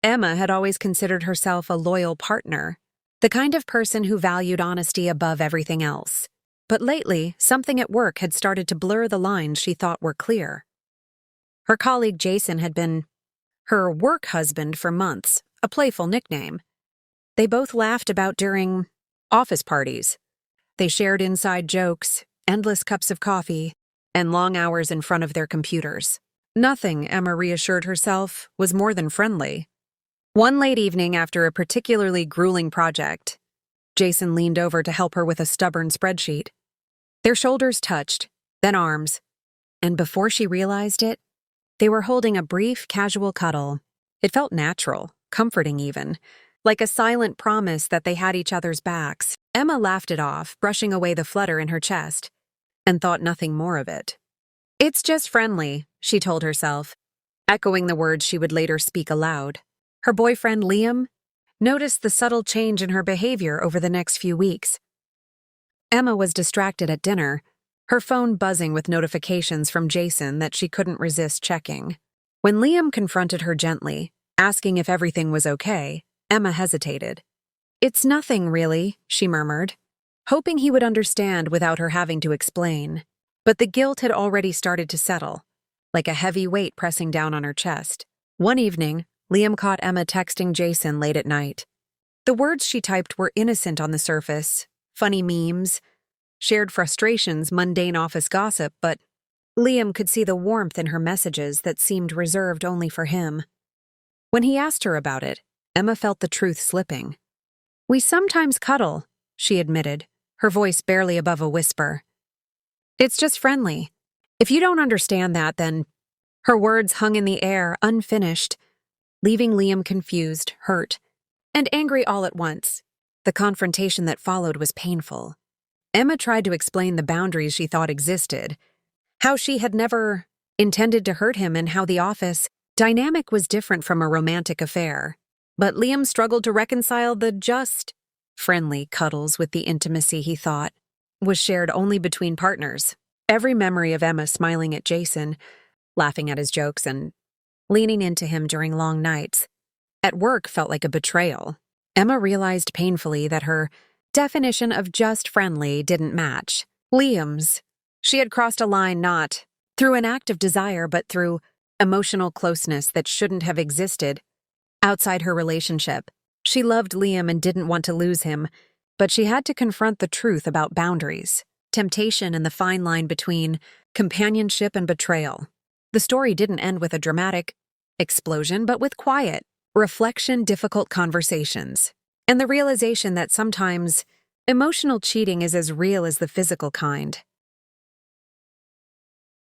Emma had always considered herself a loyal partner, the kind of person who valued honesty above everything else. But lately, something at work had started to blur the lines she thought were clear. Her colleague Jason had been her work husband for months, a playful nickname. They both laughed about during office parties. They shared inside jokes, endless cups of coffee, and long hours in front of their computers. Nothing, Emma reassured herself, was more than friendly. One late evening after a particularly grueling project, Jason leaned over to help her with a stubborn spreadsheet. Their shoulders touched, then arms, and before she realized it, they were holding a brief, casual cuddle. It felt natural, comforting even, like a silent promise that they had each other's backs. Emma laughed it off, brushing away the flutter in her chest, and thought nothing more of it. "It's just friendly," she told herself, echoing the words she would later speak aloud. Her boyfriend, Liam, noticed the subtle change in her behavior over the next few weeks. Emma was distracted at dinner, her phone buzzing with notifications from Jason that she couldn't resist checking. When Liam confronted her gently, asking if everything was okay, Emma hesitated. "It's nothing, really," she murmured, hoping he would understand without her having to explain. But the guilt had already started to settle, like a heavy weight pressing down on her chest. One evening, Liam caught Emma texting Jason late at night. The words she typed were innocent on the surface, funny memes, shared frustrations, mundane office gossip, but Liam could see the warmth in her messages that seemed reserved only for him. When he asked her about it, Emma felt the truth slipping. "We sometimes cuddle," she admitted, her voice barely above a whisper. "It's just friendly. If you don't understand that, then—" Her words hung in the air, unfinished, leaving Liam confused, hurt, and angry all at once. The confrontation that followed was painful. Emma tried to explain the boundaries she thought existed, how she had never intended to hurt him and how the office dynamic was different from a romantic affair. But Liam struggled to reconcile the just, friendly cuddles with the intimacy he thought was shared only between partners. Every memory of Emma smiling at Jason, laughing at his jokes, and leaning into him during long nights at work felt like a betrayal. Emma realized painfully that her definition of just friendly didn't match Liam's. She had crossed a line not through an act of desire but through emotional closeness that shouldn't have existed outside her relationship. She loved Liam and didn't want to lose him, but she had to confront the truth about boundaries, temptation, and the fine line between companionship and betrayal. The story didn't end with a dramatic explosion, but with quiet reflection, difficult conversations, and the realization that sometimes emotional cheating is as real as the physical kind.